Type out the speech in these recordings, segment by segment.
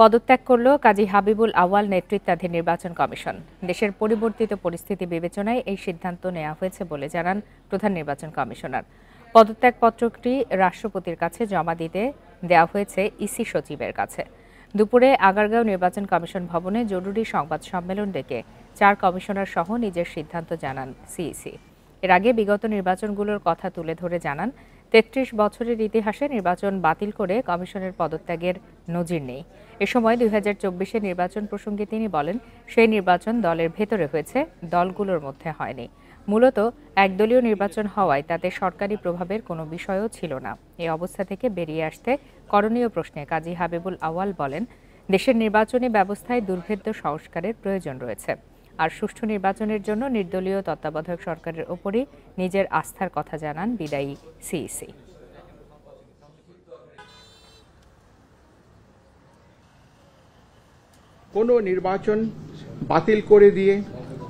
পদত্যাগ করল কাজী হাবিবুল আউয়াল নেতৃত্বাধীন নির্বাচন কমিশন। দেশের পরিবর্তিত পরিস্থিতি বিবেচনায় এই সিদ্ধান্ত নেওয়া হয়েছে বলে জানান প্রধান নির্বাচন কমিশনার। পদত্যাগপত্রটি রাষ্ট্রপতির কাছে জমা দিতে দেওয়া হয়েছে ইসি সচিবের কাছে। দুপুরে আগারগাঁও নির্বাচন কমিশন ভবনে জরুরি সংবাদ সম্মেলন ডেকে 4 কমিশনার সহ নিজের সিদ্ধান্ত জানান সিইসি। এর আগে বিগত নির্বাচনগুলোর কথা তুলে ধরে জানান, ৩৩ বছরের ইতিহাসে নির্বাচন বাতিল করে কমিশনের পদত্যাগের নজির নেই। এ সময় ২০২৪-এর নির্বাচন প্রসঙ্গে তিনি বলেন, সেই নির্বাচন দলের ভেতরে হয়েছে, দলগুলোর মধ্যে হয়নি। মূলত একদলীয় নির্বাচন হওয়ায় তাতে সরকারি প্রভাবের কোনো বিষয়ও ছিল না। এই অবস্থা থেকে বেরিয়ে আসতে করণীয় প্রশ্নে কাজী হাবিবুল আউয়াল বলেন, দেশের নির্বাচনী ব্যবস্থায় দুর্ভেদ্য সংস্কারের প্রয়োজন রয়েছে। আর সুষ্ঠু নির্বাচনের জন্য নির্দলীয় তত্ত্বাবধায়ক সরকারের ওপরই নিজের আস্থার কথা জানান বিদায়ী সিইসি। কোনো নির্বাচন বাতিল করে দিয়ে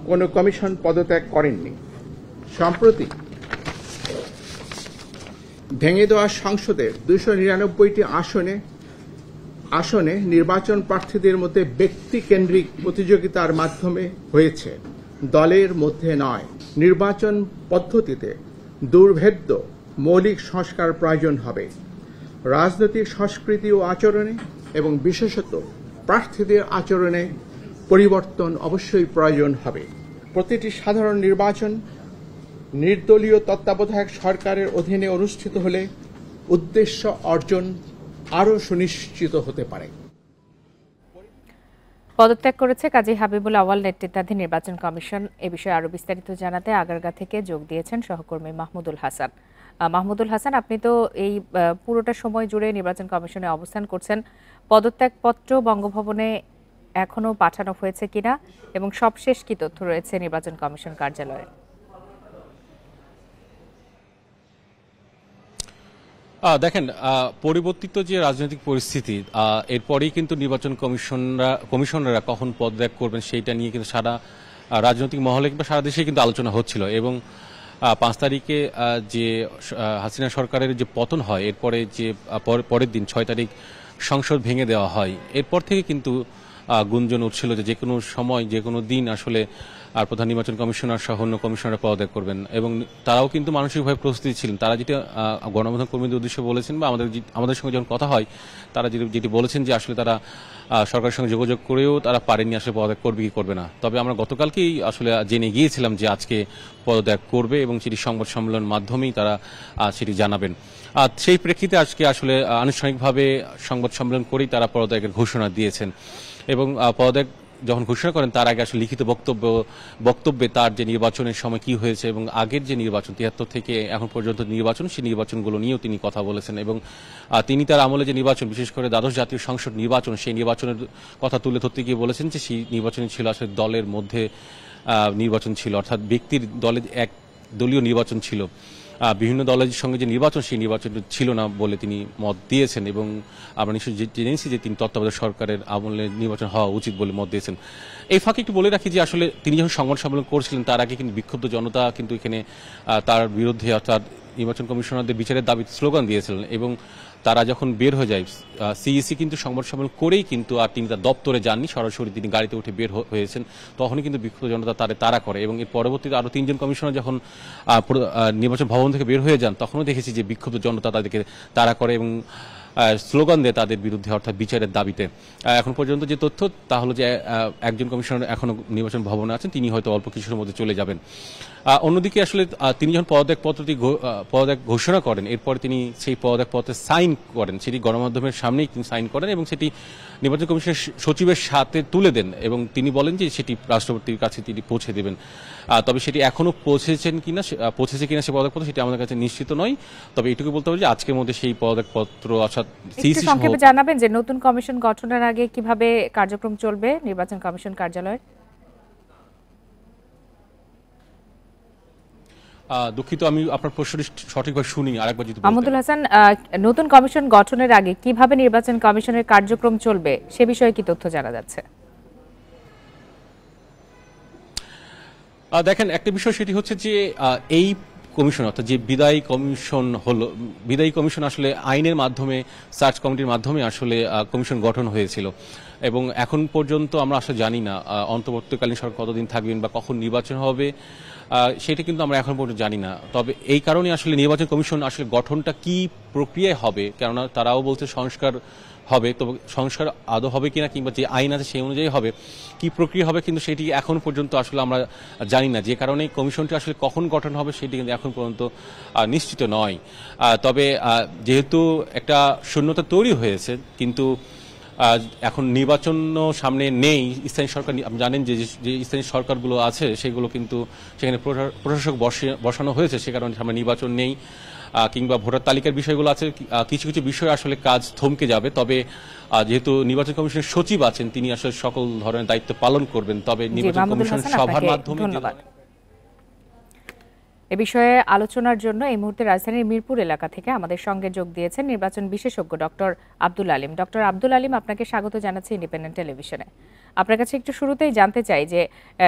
কোনো কমিশন পদত্যাগ করেননি। সম্প্রতি ভেঙে দেওয়া সংসদের 299টি আসনে নির্বাচন প্রার্থীদের মধ্যে ব্যক্তিকেন্দ্রিক প্রতিযোগিতার মাধ্যমে হয়েছে, দলের মধ্যে নয়। নির্বাচন পদ্ধতিতে দুর্ভেদ্য মৌলিক সংস্কার প্রয়োজন হবে। রাজনৈতিক সংস্কৃতি ও আচরণে এবং বিশেষত প্রার্থীদের আচরণে পরিবর্তন অবশ্যই প্রয়োজন হবে। প্রতিটি সাধারণ নির্বাচন নির্দলীয় তত্ত্বাবধায়ক সরকারের অধীনে অনুষ্ঠিত হলে উদ্দেশ্য অর্জন আরও সুনিশ্চিত হতে পারে। পদত্যাগ করেছে কাজী হাবিবুল আউয়াল নেতৃত্বাধীন নির্বাচন কমিশন। এ বিষয়ে আরো বিস্তারিত জানাতে আগারগাঁ থেকে যোগ দিয়েছেন সহকর্মী মাহমুদুল হাসান। মাহমুদুল হাসান, আপনি তো এই পুরোটা সময় জুড়ে নির্বাচন কমিশনে অবস্থান করছেন। পদত্যাগপত্র বঙ্গভবনে এখনো পাঠানো হয়েছে কিনা এবং সবশেষ কি তথ্য রয়েছে নির্বাচন কমিশন কার্যালয়ে? দেখেন, পরিবর্তিত যে রাজনৈতিক পরিস্থিতি, এরপরেই কিন্তু নির্বাচন কমিশনাররা কখন পদত্যাগ করবেন সেইটা নিয়ে কিন্তু সারা রাজনৈতিক মহলে কিংবা সারা দেশে কিন্তু আলোচনা হচ্ছিল। এবং 5 তারিখে যে হাসিনা সরকারের যে পতন হয়, এরপরে যে পরের দিন 6 তারিখ সংসদ ভেঙে দেওয়া হয়, এরপর থেকে কিন্তু গুঞ্জন উঠছিল যে কোনো সময় যে কোনো দিন আসলে আর প্রধান নির্বাচন কমিশনার সহ অন্য কমিশনাররা পদত্যাগ করবেন। এবং তারাও কিন্তু মানসিকভাবে প্রস্তুতি ছিলেন। তারা যেটা গণমাধ্যম কর্মীদের উদ্দেশ্যে বলেছেন বা আমাদের সঙ্গে যখন কথা হয়, তারা যেটি বলেছেন যে আসলে তারা সরকারের সঙ্গে যোগাযোগ করেও তারা পারেননি আসলে পদত্যাগ করবে কি করবে না। তবে আমরা গতকালকেই আসলে জেনে গিয়েছিলাম যে আজকে পদত্যাগ করবে এবং সেটি সংবাদ সম্মেলনের মাধ্যমেই তারা সেটি জানাবেন। সেই প্রেক্ষিতে আজকে আসলে আনুষ্ঠানিকভাবে সংবাদ সম্মেলন করেই তারা পদত্যাগের ঘোষণা দিয়েছেন। এবং পদত্যাগ যখন ঘোষণা করেন তার আগে আসলে লিখিত বক্তব্যে তার যে নির্বাচনের সময় কি হয়েছে এবং আগের যে নির্বাচন 73 থেকে এখন পর্যন্ত নির্বাচন, সেই নির্বাচনগুলো নিয়েও তিনি কথা বলেছেন। এবং তিনি তার আমলে যে নির্বাচন, বিশেষ করে দ্বাদশ জাতীয় সংসদ নির্বাচন, সেই নির্বাচনের কথা তুলে ধরতে গিয়ে বলেছেন যে সেই নির্বাচনই ছিল আসলে দলের মধ্যে নির্বাচন ছিল, অর্থাৎ ব্যক্তির দলের এক দলীয় নির্বাচন ছিল। বিভিন্ন দলের সঙ্গে যে নির্বাচন, সেই নির্বাচন ছিল না বলে তিনি মত দিয়েছেন। এবং আমরা নিশ্চয়ই জেনেছি যে তিনি তত্ত্বাবধায়ক সরকারের আমলে নির্বাচন হওয়া উচিত বলে মত দিয়েছেন। এই ফাঁকে একটু বলে রাখি যে আসলে তিনি যখন সংবাদ সম্মেলন করছিলেন তার আগে কিন্তু বিক্ষুব্ধ জনতা কিন্তু এখানে তার বিরুদ্ধে অর্থাৎ নির্বাচন কমিশনারদের বিচারের দাবিতে স্লোগান দিয়েছিলেন। এবং তারা যখন বের হয়ে যায়, সিইসি কিন্তু সংবাদ সম্মেলন করেই কিন্তু আর তিনি তার দপ্তরে যাননি, সরাসরি তিনি গাড়িতে উঠে বের হয়েছেন। তখনই কিন্তু বিক্ষুব্ধ জনতা তারা করে। এবং এর পরবর্তীতে আরও 3 জন কমিশনার যখন নির্বাচন ভবন থেকে বের হয়ে যান, তখনও দেখেছি যে বিক্ষুব্ধ জনতা তাদেরকে তাড়া করে এবং স্লোগান দেয় তাদের বিরুদ্ধে, অর্থাৎ বিচারের দাবিতে। এখন পর্যন্ত যে তথ্য তা হলো যে একজন কমিশনার এখনো নির্বাচন ভবনে আছেন, তিনি হয়তো অল্প কিছুর মধ্যে চলে যাবেন। অন্যদিকে আসলে তিনি যখন পদত্যাগ ঘোষণা করেন, এরপর তিনি সেই পদত্যাগপত্রে সাইন করেন, সেটি গণমাধ্যমের সামনেই তিনি সাইন করেন এবং সেটি নির্বাচন কমিশনের সচিবের সাথে তুলে দেন। এবং তিনি বলেন যে সেটি রাষ্ট্রপতির কাছে তিনি পৌঁছে দেবেন। তবে সেটি এখনো পৌঁছেছে কিনা সে পদত্যাগপত্র, সেটি আমাদের কাছে নিশ্চিত নয়। তবে এটুকু বলতে হবে যে আজকের মধ্যে সেই পদত্যাগপত্র অর্থাৎ সিইসি সংক্ষেপে জানাবেন যে নতুন কমিশন গঠনের আগে কিভাবে কার্যক্রম চলবে নির্বাচন কমিশন কার্যালয়ের? দুঃখিত, আমি আপনার প্রশ্নটি সঠিকভাবে শুনি, আরেকবার যদি। মাহমুদুল হাসান, নতুন কমিশন গঠনের আগে কিভাবে নির্বাচন কমিশনের কার্যক্রম চলবে সে বিষয়ে কি তথ্য জানা যাচ্ছে? দেখেন, একটা বিষয় সেটি হচ্ছে যে এই কমিশন অর্থাৎ যে বিদায়ী কমিশন হলো, বিদায়ী কমিশন আসলে আইনের মাধ্যমে সার্চ কমিটির মাধ্যমে আসলে কমিশন গঠন হয়েছিল এবং এখন পর্যন্ত আমরা আসলে জানি না অন্তর্বর্তীকালীন সরকার কতদিন থাকবেন বা কখন নির্বাচন হবে, সেটা কিন্তু আমরা এখন পর্যন্ত জানি না। তবে এই কারণে আসলে নির্বাচন কমিশন আসলে গঠনটা কি প্রক্রিয়ায় হবে, কেননা তারাও বলছে সংস্কার হবে, তবে সংস্কার আদৌ হবে কিনা কিংবা যে আইন আছে সেই অনুযায়ী হবে, কি প্রক্রিয়া হবে কিন্তু সেটি এখন পর্যন্ত আসলে আমরা জানি না। যে কারণে কমিশনটি আসলে কখন গঠন হবে সেটি কিন্তু এখন পর্যন্ত নিশ্চিত নয়। তবে যেহেতু একটা শূন্যতা তৈরি হয়েছে, কিন্তু এখন নির্বাচন সামনে নেই, স্থানীয় সরকার আপনি জানেন যে যে স্থানীয় সরকারগুলো আছে সেগুলো কিন্তু সেখানে প্রশাসক বসানো হয়েছে, সে কারণে সামনে নির্বাচন নেই কিংবা ভোটার তালিকার বিষয়গুলো আছে, কিছু কিছু বিষয় আসলে কাজ থমকে যাবে। তবে যেহেতু নির্বাচন কমিশনের সচিব আছেন তিনি আসলে সকল ধরনের দায়িত্ব পালন করবেন, তবে নির্বাচন কমিশনের সভার মাধ্যমে এ বিষয়ে আলোচনার জন্য এই মুহূর্তে রাজধানীর মিরপুর এলাকা থেকে আমাদের সঙ্গে যোগ দিয়েছেন নির্বাচন বিশেষজ্ঞ ডক্টর আব্দুল আলিম। ডক্টর আব্দুল আলিম, আপনাকে স্বাগত জানাচ্ছি ইন্ডিপেন্ডেন্ট টেলিভিশনে। আপনার কাছে একটু শুরুতেই জানতে চাই যে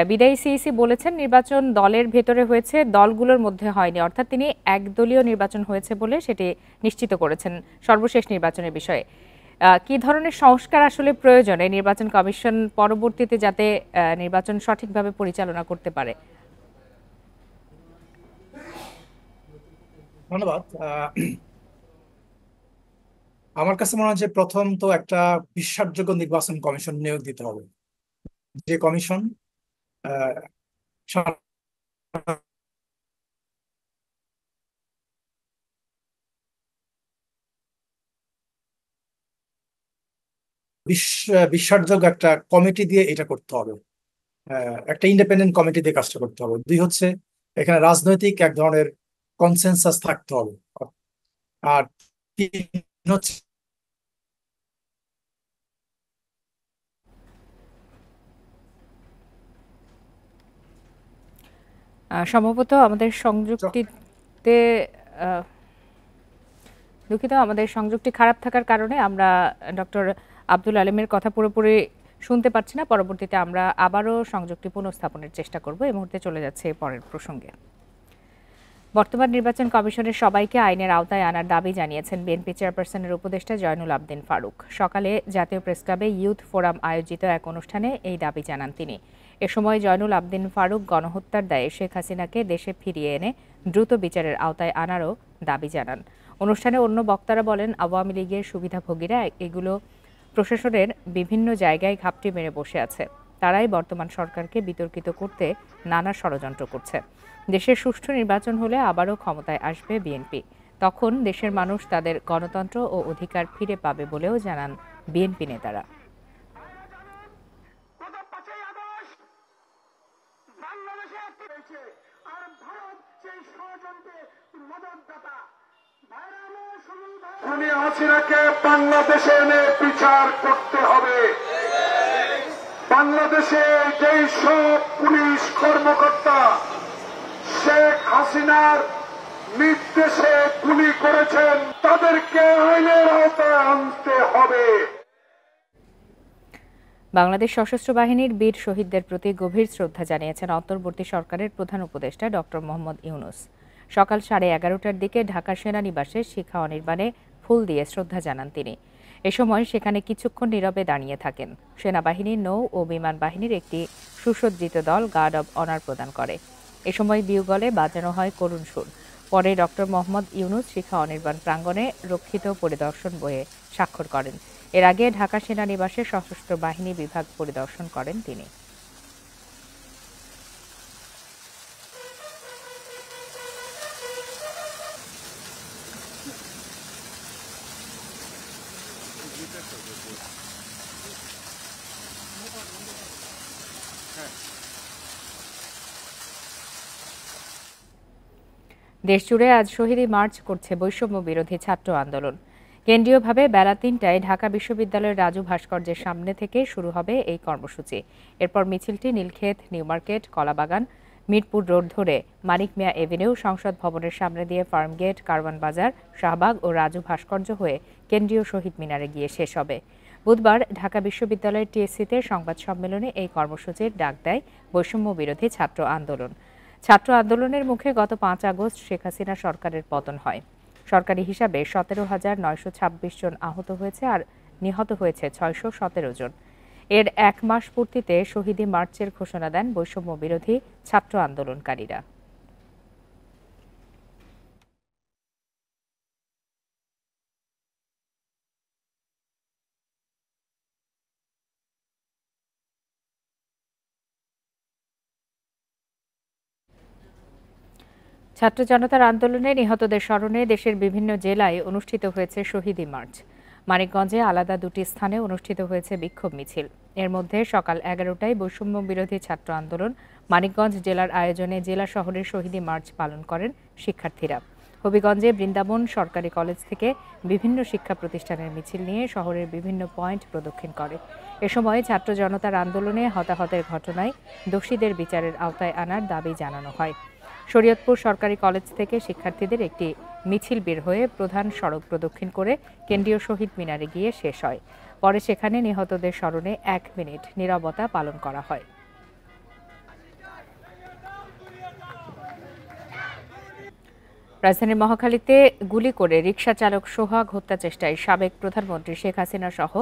বিদায়ী সিইসি বলেছেন নির্বাচন দলের ভেতরে হয়েছে, দলগুলোর মধ্যে হয়নি, অর্থাৎ তিনি একদলীয় নির্বাচন হয়েছে বলে সেটি নিশ্চিত করেছেন সর্বশেষ নির্বাচনের বিষয়ে। কি ধরনের সংস্কার আসলে প্রয়োজন এই নির্বাচন কমিশন পরবর্তীতে যাতে নির্বাচন সঠিকভাবে পরিচালনা করতে পারে? ধন্যবাদ। আমার কাছে মনে হয় যে প্রথম তো একটা বিশ্বাসযোগ্য নির্বাচন কমিশন নিয়োগ দিতে হবে, যে কমিশন বিশ্বাসযোগ্য একটা কমিটি দিয়ে এটা করতে হবে, একটা ইন্ডিপেন্ডেন্ট কমিটি দিয়ে কাজটা করতে হবে। দুই হচ্ছে এখানে রাজনৈতিক এক ধরনের কনসেনসাস থাকতে হবে। আর তিন হচ্ছে সম্ভবত আমাদের সংযুক্তিতে দুঃখিত, আমাদের সংযুক্তি খারাপ থাকার কারণে আমরা ডক্টর আব্দুল আলিমের কথা পুরোপুরি শুনতে পাচ্ছি না। পরবর্তীতে আমরা আবারও সংযুক্তি পুনঃস্থাপনের চেষ্টা করব। এই মুহূর্তে চলে যাচ্ছে পরের প্রসঙ্গে। বর্তমান নির্বাচন কমিশনের সবাইকে আইনের আওতায় আনার দাবি জানিয়েছেন বিএনপি চেয়ারপারসনের উপদেষ্টা জয়নুল আবদিন ফারুক। সকালে জাতীয় প্রেসক্লাবে ইউথ ফোরাম আয়োজিত এক অনুষ্ঠানে এই দাবি জানান তিনি। এ সময় জয়নুল আবদিন ফারুক গণহত্যার দায়ে শেখ হাসিনাকে দেশে ফিরিয়ে এনে দ্রুত বিচারের আওতায় আনারও দাবি জানান। অনুষ্ঠানে অন্য বক্তারা বলেন, আওয়ামী লীগের সুবিধাভোগীরা এগুলো প্রশাসনের বিভিন্ন জায়গায় ঘাপটি মেরে বসে আছে। তারাই বর্তমান সরকারকে বিতর্কিত করতে নানা ষড়যন্ত্র করছে। দেশের সুষ্ঠু নির্বাচন হলে আবারও ক্ষমতায় আসবে বিএনপি। তখন দেশের মানুষ তাদের গণতন্ত্র ও অধিকার ফিরে পাবে বলেও জানান বিএনপি নেতারা। হাসিনাকে বাংলাদেশে এনে বিচার করতে হবে। বাংলাদেশে যেই সব পুলিশ কর্মকর্তা শেখ হাসিনার নির্দেশে গুলি করেছেন তাদেরকে আইনের আওতায় আনতে হবে। বাংলাদেশ সশস্ত্র বাহিনীর বীর শহীদদের প্রতি গভীর শ্রদ্ধা জানিয়েছেন অন্তর্বর্তী সরকারের প্রধান উপদেষ্টা ডক্টর মোহাম্মদ ইউনূস। সকাল 11:30টার দিকে ঢাকা সেনানিবাসে শিখা অনির্বাণে ফুল দিয়ে শ্রদ্ধা জানান তিনি। এ সময় সেখানে কিছুক্ষণ নীরবে দাঁড়িয়ে থাকেন। সেনাবাহিনীর নৌ ও বিমান বাহিনীর একটি সুসজ্জিত দল গার্ড অব অনার প্রদান করে। এ সময় বিউগলে বাজানো হয় করুণ সুর। পরে ডক্টর মোহাম্মদ ইউনূস শিখা অনির্বাণ প্রাঙ্গণে রক্ষিত পরিদর্শন বইয়ে স্বাক্ষর করেন। এর আগে ঢাকা সেনানিবাসে সশস্ত্র বাহিনী বিভাগ পরিদর্শন করেন তিনি। দেশজুড়ে আজ শহীদী মার্চ করছে বৈষম্য বিরোধী ছাত্র আন্দোলন। কেন্দ্রীয়ভাবে বেলা 3টায় ঢাকা বিশ্ববিদ্যালয়ের রাজু ভাস্কর্যের সামনে থেকে শুরু হবে এই কর্মসূচি। এরপর মিছিলটি নীলক্ষেত, নিউ মার্কেট, কলাবাগান, মিরপুর রোড ধরে মানিক মিয়া এভিনিউ, সংসদ ভবনের সামনে দিয়ে ফার্মগেট, কারওয়ান বাজার, শাহবাগ ও রাজু ভাস্কর্য হয়ে কেন্দ্রীয় শহীদ মিনারে গিয়ে শেষ হবে। বুধবার ঢাকা বিশ্ববিদ্যালয়ের টিএসসিতে সংবাদ সম্মেলনে এই কর্মসূচির ডাক দেয় বৈষম্য বিরোধী ছাত্র আন্দোলন। ছাত্র আন্দোলনের মুখে গত 5 আগস্ট শেখ হাসিনা সরকারের পতন হয়। সরকারি হিসাবে 17,926 জন আহত হয়েছে আর নিহত হয়েছে 617 জন। এর 1 মাস পূর্তিতে শহীদি মার্চের ঘোষণা দেন বৈষম্য বিরোধী ছাত্র আন্দোলনকারীরা। ছাত্র জনতার আন্দোলনে নিহতদের স্মরণে দেশের বিভিন্ন জেলায় অনুষ্ঠিত হয়েছে শহীদি মার্চ। মানিকগঞ্জে আলাদা 2টি স্থানে অনুষ্ঠিত হয়েছে বিক্ষোভ মিছিল। এর মধ্যে সকাল 11টায় বৈষম্য বিরোধী ছাত্র আন্দোলন মানিকগঞ্জ জেলার আয়োজনে জেলা শহরের শহীদি মার্চ পালন করেন শিক্ষার্থীরা। হবিগঞ্জে বৃন্দাবন সরকারি কলেজ থেকে বিভিন্ন শিক্ষা প্রতিষ্ঠানের মিছিল নিয়ে শহরের বিভিন্ন পয়েন্ট প্রদক্ষিণ করে। এ সময় ছাত্র জনতার আন্দোলনে হতাহতের ঘটনায় দোষীদের বিচারের আওতায় আনার দাবি জানানো হয়। শরীয়তপুর সরকারি কলেজ থেকে শিক্ষার্থীদের একটি মিছিল বের হয়ে প্রধান সড়ক প্রদক্ষিণ করে কেন্দ্রীয় শহীদ মিনারে গিয়ে শেষ হয়। পরে সেখানে নিহতদের স্মরণে 1 মিনিট নীরবতা পালন করা হয়। রাজধানীর মহাখালীতে গুলি করে রিকশা চালক সোহাগ হত্যা চেষ্টায় সাবেক প্রধানমন্ত্রী শেখ হাসিনা সহ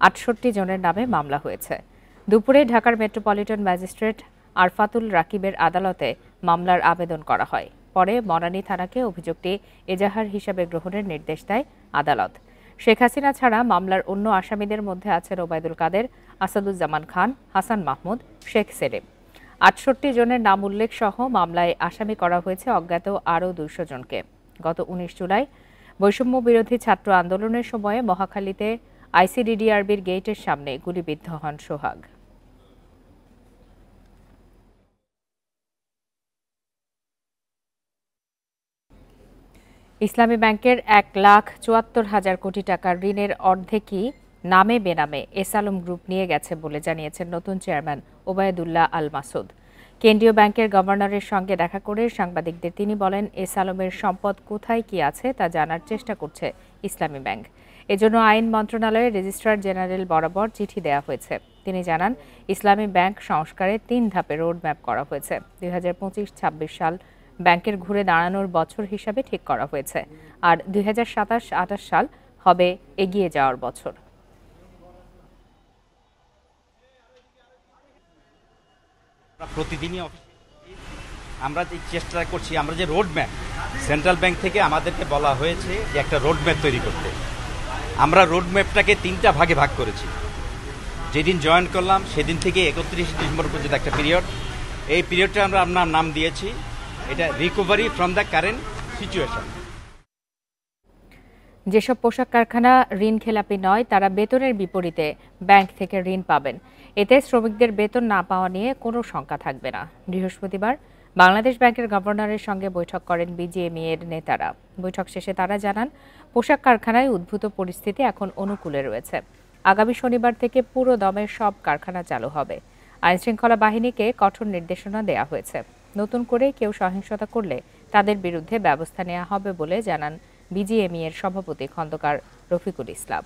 68 জনের নামে মামলা হয়েছে। দুপুরে ঢাকার মেট্রোপলিটন ম্যাজিস্ট্রেট আরফাতুল রাকিবের আদালতে মামলার আবেদন করা হয়। পরে মরানী থানাকে অভিযোগটি এজাহার হিসাবে গ্রহণের নির্দেশ দেয় আদালত। শেখ হাসিনা ছাড়া মামলার অন্য আসামিদের মধ্যে আছেন ওবায়দুল কাদের, আসাদুজ্জামান খান, হাসান মাহমুদ, শেখ সেলিম। 68 জনের নাম উল্লেখ সহ মামলায় আসামি করা হয়েছে অজ্ঞাত আরও 200 জনকে। গত 19 জুলাই বৈষম্য বিরোধী ছাত্র আন্দোলনের সময়ে মহাখালীতে আইসিডিডিআরবির গেটের সামনে গুলিবিদ্ধ হন সোহাগ। ইসলামী ব্যাংকের 1,74,000 কোটি টাকার ঋণের অর্ধেকই নামে বেনামে এস আলম গ্রুপ নিয়ে গেছে বলে জানিয়েছেন নতুন চেয়ারম্যান ওবায়দুল্লাহ আল মাসুদ। কেন্দ্রীয় ব্যাংকের গভর্নরের সঙ্গে দেখা করে সাংবাদিকদের তিনি বলেন, এস আলমের সম্পদ কোথায় কি আছে তা জানার চেষ্টা করছে ইসলামী ব্যাংক। এজন্য আইন মন্ত্রণালয়ের রেজিস্ট্রার জেনারেল বরাবর চিঠি দেওয়া হয়েছে। তিনি জানান, ইসলামী ব্যাংক সংস্কারে 3 ধাপে রোডম্যাপ করা হয়েছে। 2025-26 সাল ব্যাংকের ঘুরে দাঁড়ানোর বছর হিসাবে ঠিক করা হয়েছে, আর 2027-28 সাল হবে এগিয়ে যাওয়ার বছর। প্রতিদিনই আমরা যে চেষ্টা করছি, আমরা যে রোডম্যাপ সেন্ট্রাল ব্যাংক থেকে আমাদেরকে বলা হয়েছে যে একটা রোডম্যাপ তৈরি করতে। আমরা রোডম্যাপটাকে 3টা ভাগে ভাগ করেছি। যেদিন জয়েন করলাম সেদিন থেকে 31 ডিসেম্বর পর্যন্ত একটা পিরিয়ড। এই পিরিয়ডটা আমরা আপনার নাম দিয়েছি এটা recovery from the current situation. যেসব পোশাক কারখানা ঋণ খেলাপি নয় তারা বেতনের বিপরীতে ব্যাংক থেকে ঋণ পাবেন। এতে শ্রমিকদের বেতন না পাওয়া নিয়ে কোনো শঙ্কা থাকবে না। বৃহস্পতিবার বাংলাদেশ ব্যাংকের গভর্নরের সঙ্গে বৈঠক করেন বিজিএমইএ এর নেতারা। বৈঠক শেষে তারা জানান, পোশাক কারখানায় উদ্ভূত পরিস্থিতি এখন অনুকূলে রয়েছে। আগামী শনিবার থেকে পুরো দমে সব কারখানা চালু হবে। আইনশৃঙ্খলা বাহিনীকে কঠোর নির্দেশনা দেওয়া হয়েছে। নতুন করে কেউ সহিংসতা করলে তাদের বিরুদ্ধে ব্যবস্থা নেওয়া হবে বলে জানান বিজিএমইএ এর সভাপতি খন্দকার রফিকুল ইসলাম।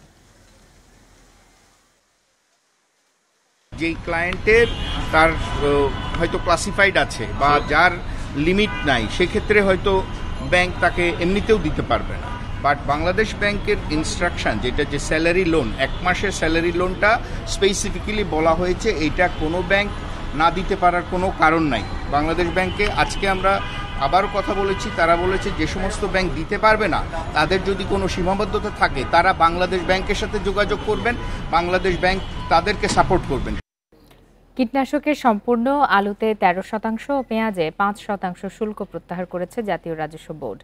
যে ক্লায়েন্টের তার হয়তো ক্লাসিফাইড আছে বা যার লিমিট নাই, সেক্ষেত্রে হয়তো ব্যাংক তাকে এমনিতেও দিতে পারবে না। বাট বাংলাদেশ ব্যাংকের ইনস্ট্রাকশন যেটা যে স্যালারি লোন, 1 মাসের স্যালারি লোনটা স্পেসিফিক্যালি বলা হয়েছে এইটা কোনো ব্যাংক না দিতে পারার কোনো কারণ নাই। বাংলাদেশ ব্যাংকে আজকে আমরা আবারও কথা বলেছি, তারা বলেছে যে সমস্ত ব্যাংক দিতে পারবে না তাদের যদি কোনো সীমাবদ্ধতা থাকে তারা বাংলাদেশ ব্যাংকের সাথে যোগাযোগ করবেন, বাংলাদেশ ব্যাংক তাদেরকে সাপোর্ট করবেন। কীটনাশকের সম্পূর্ণ আলুতে 13% ও পেঁয়াজে 5% শুল্ক প্রত্যাহার করেছে জাতীয় রাজস্ব বোর্ড।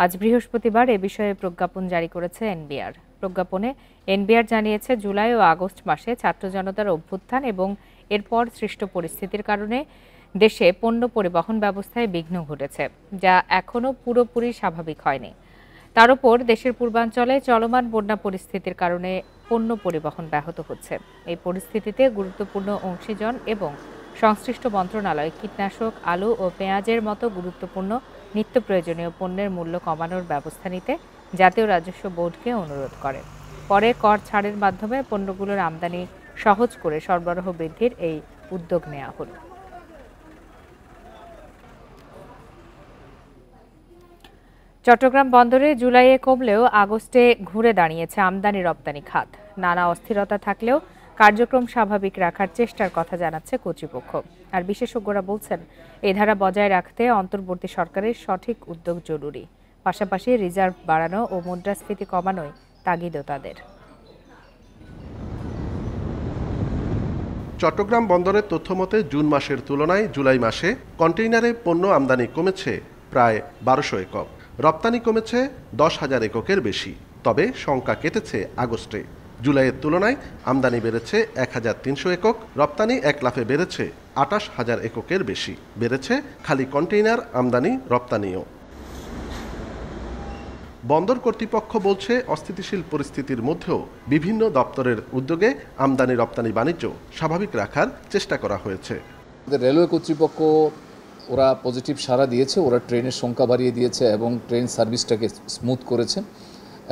আজ বৃহস্পতিবার এ বিষয়ে প্রজ্ঞাপন জারি করেছে এনবিআর। প্রজ্ঞাপনে এনবিআর জানিয়েছে, জুলাই ও আগস্ট মাসে ছাত্র জনতার অভ্যুত্থান এবং এরপর সৃষ্ট পরিস্থিতির কারণে দেশে পণ্য পরিবহন ব্যবস্থায় বিঘ্ন ঘটেছে, যা এখনও পুরোপুরি স্বাভাবিক হয়নি। তার উপর দেশের পূর্বাঞ্চলে চলমান বন্যা পরিস্থিতির কারণে পণ্য পরিবহন ব্যাহত হচ্ছে। এই পরিস্থিতিতে গুরুত্বপূর্ণ অংশীজন এবং সংশ্লিষ্ট মন্ত্রণালয় কীটনাশক, আলু ও পেঁয়াজের মতো গুরুত্বপূর্ণ নিত্য প্রয়োজনীয় পণ্যের মূল্য কমানোর ব্যবস্থা নিতে জাতীয় রাজস্ব বোর্ডকে অনুরোধ করে। পরে কর ছাড়ের মাধ্যমে পণ্যগুলোর আমদানি সহজ করে সরবরাহ বৃদ্ধির এই উদ্যোগ নেওয়া হল। চট্টগ্রাম বন্দরে জুলাইয়ে কমলেও আগস্টে ঘুরে দাঁড়িয়েছে আমদানি রপ্তানি খাত। নানা অস্থিরতা থাকলেও কার্যক্রম স্বাভাবিক রাখার চেষ্টার কথা জানাচ্ছে কর্তৃপক্ষ। আর বিশেষজ্ঞরা বলছেন, এই ধারা বজায় রাখতে অন্তর্বর্তী সরকারের সঠিক উদ্যোগ জরুরি। পাশাপাশি রিজার্ভ বাড়ানো ও মুদ্রাস্ফীতি কমানোয় তাগিদও তাদের। চট্টগ্রাম বন্দরের তথ্যমতে জুন মাসের তুলনায় জুলাই মাসে কন্টেইনারে পণ্য আমদানি কমেছে প্রায় 1200 একক, রপ্তানি কমেছে 10,000 এককের বেশি। তবে সংখ্যা কেটেছে আগস্টে। জুলাইয়ের তুলনায় আমদানি বেড়েছে 1300 একক, রপ্তানি এক লাফে বেড়েছে 28,000 এককের বেশি। বেড়েছে খালি কন্টেইনার আমদানি রপ্তানিও। বন্দর কর্তৃপক্ষ বলছে, অস্থিতিশীল পরিস্থিতির মধ্যেও বিভিন্ন দপ্তরের উদ্যোগে আমদানি রপ্তানি বাণিজ্য স্বাভাবিক রাখার চেষ্টা করা হয়েছে। রেলওয়ে কর্তৃপক্ষ ওরা পজিটিভ সাড়া দিয়েছে, ওরা ট্রেনের সংখ্যা বাড়িয়ে দিয়েছে এবং ট্রেন সার্ভিসটাকে স্মুথ করেছে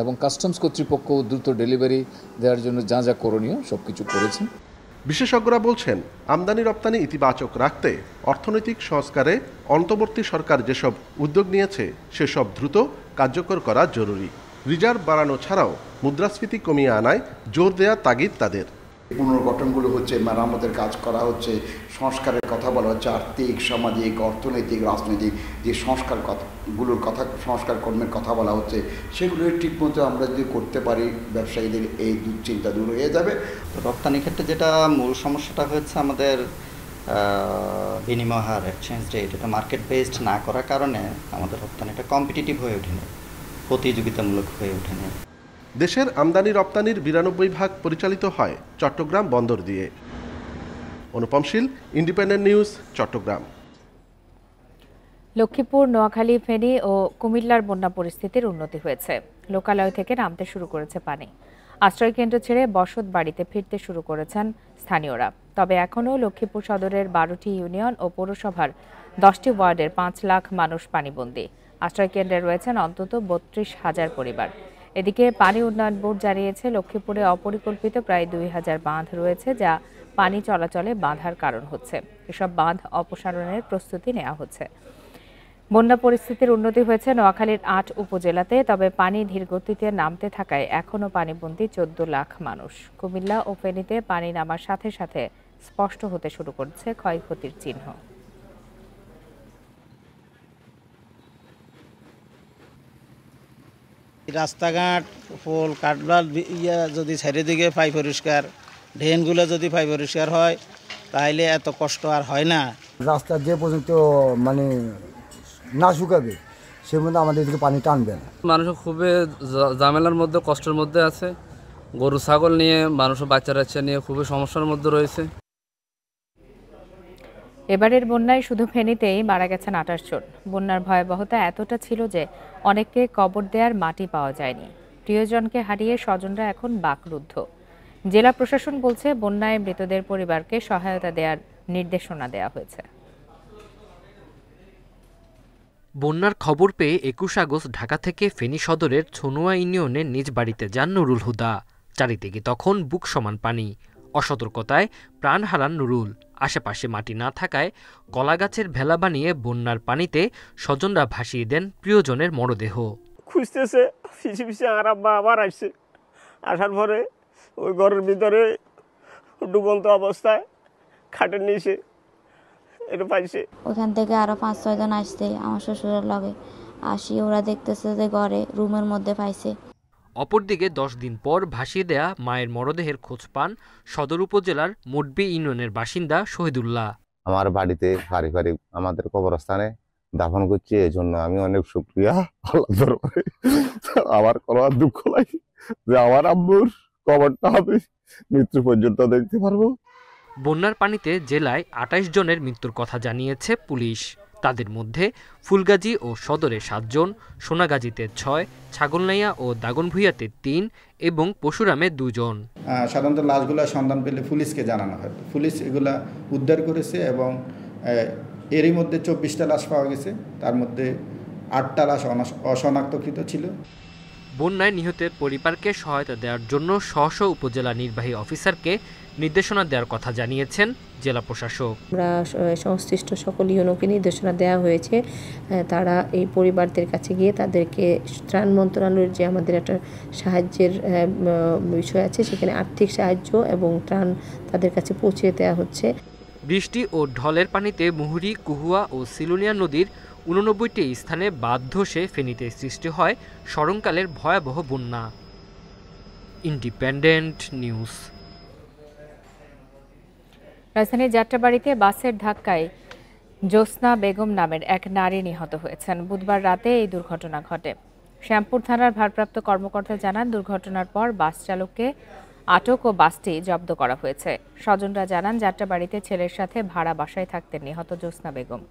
এবং কাস্টমস কর্তৃপক্ষ দ্রুত ডেলিভারি দেওয়ার জন্য যা যা করণীয় সব কিছু করেছে। বিশেষজ্ঞরা বলছেন, আমদানি রপ্তানি ইতিবাচক রাখতে অর্থনৈতিক সংস্কারে অন্তর্বর্তী সরকার যেসব উদ্যোগ নিয়েছে সেসব দ্রুত কার্যকর করা জরুরি। রিজার্ভ বাড়ানো ছাড়াও মুদ্রাস্ফীতি কমিয়ে আনায় জোর দেয়া তাগিদ তাদের। পুনর্গঠনগুলো হচ্ছে, মেরামতের কাজ করা হচ্ছে, সংস্কারের কথা বলা হচ্ছে, আর্থিক, সামাজিক, অর্থনৈতিক, রাজনৈতিক যে সংস্কার কর্মের কথা বলা হচ্ছে, সেগুলো ঠিকমতো আমরা যদি করতে পারি, ব্যবসায়ীদের এই দুশ্চিন্তা দূর হয়ে যাবে। রপ্তানি ক্ষেত্রে যেটা মূল সমস্যাটা হচ্ছে আমাদের বিনিময় হার, এক্সচেঞ্জ রেট, এটা মার্কেট বেসড না করার কারণে আমাদের রপ্তানিটা কম্পিটিটিভ হয়ে ওঠেনি, প্রতিযোগিতামূলক হয়ে ওঠেনি। দেশের আমদানি রপ্তানির 92% পরিচালিত হয় চট্টগ্রাম বন্দর দিয়ে। অনুপম শীল, ইন্ডিপেন্ডেন্ট নিউজ, চট্টগ্রাম। লক্ষ্মীপুর, নোয়াখালী, ফেনী ও কুমিল্লার বন্যা পরিস্থিতির উন্নতি হয়েছে। লোকালয় থেকে নামতে শুরু করেছে পানি। আশ্রয়কেন্দ্র ছেড়ে বসত বাড়িতে ফিরতে শুরু করেছেন স্থানীয়রা। তবে এখনও লক্ষ্মীপুর সদরের 12টি ইউনিয়ন ও পৌরসভার 10টি ওয়ার্ডের 5 লাখ মানুষ পানিবন্দী। আশ্রয়কেন্দ্রে রয়েছেন অন্তত 32,000 পরিবার। এদিকে পানি উন্নয়ন বোর্ড জানিয়েছে, লক্ষ্মীপুরে অপরিকল্পিত প্রায় 2000 বাঁধ রয়েছে, যা পানি চলাচলে বাধার কারণ হচ্ছে। এসব বাঁধ অপসারণের প্রস্তুতি নেওয়া হচ্ছে। বন্যা পরিস্থিতির উন্নতি হয়েছে নোয়াখালীর 8 উপজেলাতে। তবে পানি ধীরগতিতে নামতে থাকায় এখনও পানিবন্দী 14 লাখ মানুষ। কুমিল্লা ও ফেনীতে পানি নামার সাথে সাথে স্পষ্ট হতে শুরু করছে ক্ষয়ক্ষতির চিহ্ন। রাস্তাঘাট, পোল, কাঠবাল যদি চারিদিকে পাই পরিষ্কার, ড্রেনগুলো যদি পাই পরিষ্কার হয়, তাহলে এত কষ্ট আর হয় না। রাস্তা যে পর্যন্ত মানে না শুকাবে সে মধ্যে আমাদের এদিকে পানি টানবে না। মানুষ খুবই ঝামেলার মধ্যে, কষ্টের মধ্যে আছে। গরু ছাগল নিয়ে মানুষ, বাচ্চা বাচ্চা নিয়ে খুবই সমস্যার মধ্যে রয়েছে। এবারের বন্যায় শুধু ফেনীতেই মারা গেছেন 28 জন। বন্যার ভয়াবহতা এতটা ছিল যে অনেককে কবর দেওয়ার মাটি পাওয়া যায়নি। প্রিয়জনকে হারিয়ে স্বজনরা এখন বাকরুদ্ধ। জেলা প্রশাসন বলছে, বন্যায় মৃতদের পরিবারকে সহায়তা দেওয়ার নির্দেশনা দেওয়া হয়েছে। বন্যার খবর পেয়ে 21 আগস্ট ঢাকা থেকে ফেনী সদরের ছনুয়া ইউনিয়নের নিজ বাড়িতে যান নুরুল হুদা। চারিদিকে তখন বুক সমান পানি। অসতর্কতায় প্রাণ হারান নুরুল। আশেপাশে মাটি না থাকায় কলাগাছের ভেলা বানিয়ে বন্যার পানিতে স্বজনরা ভাসিয়ে দেন প্রিয়জনের মরদেহ। খুঁজতেছে, পিছিয়ে পিছিয়ে আমার আব্বা আবার আসছে। আসার পরে ওই ঘরের ভিতরে ডুবন্ত অবস্থায় খাটের নিচে এটা পাইছে। ওখান থেকে আরো 5-6 জন আসছে আমার শ্বশুরের লগে। আসি ওরা দেখতেছে যে ঘরে রুমের মধ্যে পাইছে। অপরদিকে 10 দিন পর ভাসিয়ে দেয়া মায়ের মরদেহের খোঁজ পান সদর উপজেলার মুডবি ইউনিয়নের বাসিন্দা শহীদুল্লাহ। আমার বাড়িতে পারিবারিক আমাদের কবরস্থানে দাফন করছে, এই জন্য আমি অনেক শুকরিয়া আল্লাহর দরবারে। আমার কোনো দুঃখ লাগে যে আমার আব্বুর কবরটা আমি মৃত্যু পর্যন্ত দেখতে পারবো। বন্যার পানিতে জেলায় 28 জনের মৃত্যুর কথা জানিয়েছে পুলিশ। তাদের মধ্যে ফুলগাজী ও সদরে 7 জন, সোনাগাজীতে 6, ছাগলনাইয়া ও দাগনভূঞাতে 3 এবং পশুরামে 2 জন। সাধারণত লাশগুলা সন্ধান পেলে পুলিশকে জানানো হয়। পুলিশ এগুলা উদ্ধার করেছে এবং এরই মধ্যে 24টা লাশ পাওয়া গেছে। তার মধ্যে 8টা লাশ অশনাক্তকৃত ছিল। বন্যায় নিহতের পরিবারকে সহায়তা দেওয়ার জন্য স্ব উপজেলা নির্বাহী অফিসারকে নির্দেশনা দেওয়ার কথা জানিয়েছেন জেলা প্রশাসক। আমরা সংশ্লিষ্ট সকল ইউনোকে নির্দেশনা দেওয়া হয়েছে, তারা এই পরিবারদের কাছে গিয়ে তাদেরকে ত্রাণ মন্ত্রণালয়ের যে আমাদের একটা সাহায্যের বিষয় আছে সেখানে আর্থিক সাহায্য এবং ত্রাণ তাদের কাছে পৌঁছে দেওয়া হচ্ছে। বৃষ্টি ও ঢলের পানিতে মুহুরী, কুহুয়া ও সিলুনিয়া নদীর 89টি স্থানে বাঁধ ধসে ফেনীতে সৃষ্টি হয় স্মরণকালের ভয়াবহ বন্যা। Independent news. রাজধানীর যাত্রাবাড়িতে বাসের ধাক্কায় জ্যোৎস্না বেগম নামের এক নারী নিহত হয়েছেন। বুধবার রাতে এই দুর্ঘটনা ঘটে। শ্যামপুর থানার ভারপ্রাপ্ত কর্মকর্তা জানান, দুর্ঘটনার পর বাস চালককে আটক ও বাসটি জব্দ করা হয়েছে। স্বজনরা জানান, যাত্রাবাড়িতে ছেলের সাথে ভাড়া বাসায় থাকতেন নিহত জ্যোৎস্না বেগম।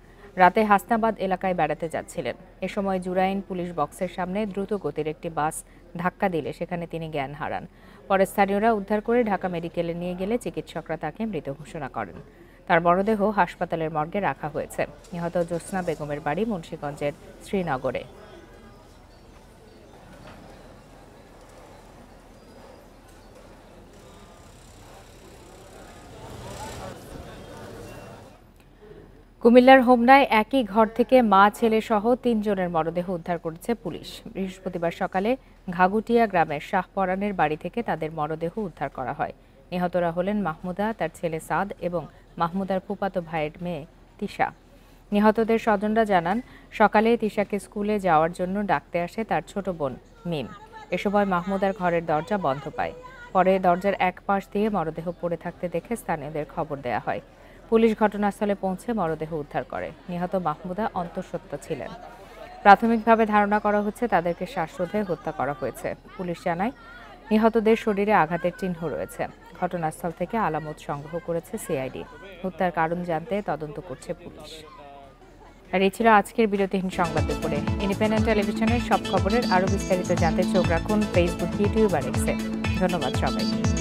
রাতে হাসনাবাদ এলাকায় বেড়াতে যাচ্ছিলেন। এ সময় জুরাইন পুলিশ বক্সের সামনে দ্রুত গতির একটি বাস ধাক্কা দিলে সেখানে তিনি জ্ঞান হারান। পরে স্থানীয়রা উদ্ধার করে ঢাকা মেডিকেলে নিয়ে গেলে চিকিৎসকরা তাকে মৃত ঘোষণা করেন। তার মরদেহ হাসপাতালের মর্গে রাখা হয়েছে। নিহত জ্যোৎস্না বেগমের বাড়ি মুন্সিগঞ্জের শ্রীনগরে। কুমিল্লার হোমনায় একই ঘর থেকে মা ছেলে সহ 3 জনের মরদেহ উদ্ধার করেছে পুলিশ। বৃহস্পতিবার সকালে ঘাগুটিয়া গ্রামের শাহপরানের বাড়ি থেকে তাদের মরদেহ উদ্ধার করা হয়। নিহতরা হলেন মাহমুদা, তার ছেলে সাদ এবং মাহমুদার ফুফাতো ভাইয়ের মেয়ে তিশা। নিহতদের স্বজনরা জানান, সকালে তিশাকে স্কুলে যাওয়ার জন্য ডাকতে আসে তার ছোট বোন মিম। এ সময় মাহমুদার ঘরের দরজা বন্ধ পায়। পরে দরজার এক পাশ দিয়ে মরদেহ পড়ে থাকতে দেখে স্থানীয়দের খবর দেয়া হয়। পুলিশ ঘটনাস্থলে পৌঁছে মরদেহ উদ্ধার করে। নিহত মাহমুদা অন্তঃসত্ত্বা ছিলেন। প্রাথমিকভাবে ধারণা করা হচ্ছে তাদেরকে শ্বাসরোধে হত্যা করা হয়েছে। পুলিশ জানায়, নিহতদের শরীরে আঘাতের চিহ্ন রয়েছে। ঘটনাস্থল থেকে আলামত সংগ্রহ করেছে সিআইডি। হত্যার কারণ জানতে তদন্ত করছে পুলিশ। আর এই ছিল আজকের বিরতিহীন সংবাদ দুপুরে। ইন্ডিপেন্ডেন্ট টেলিভিশনের সব খবরের আরও বিস্তারিত জানতে চোখ রাখুন ফেসবুক, ইউটিউব আর এক্সে। ধন্যবাদ সবাইকে।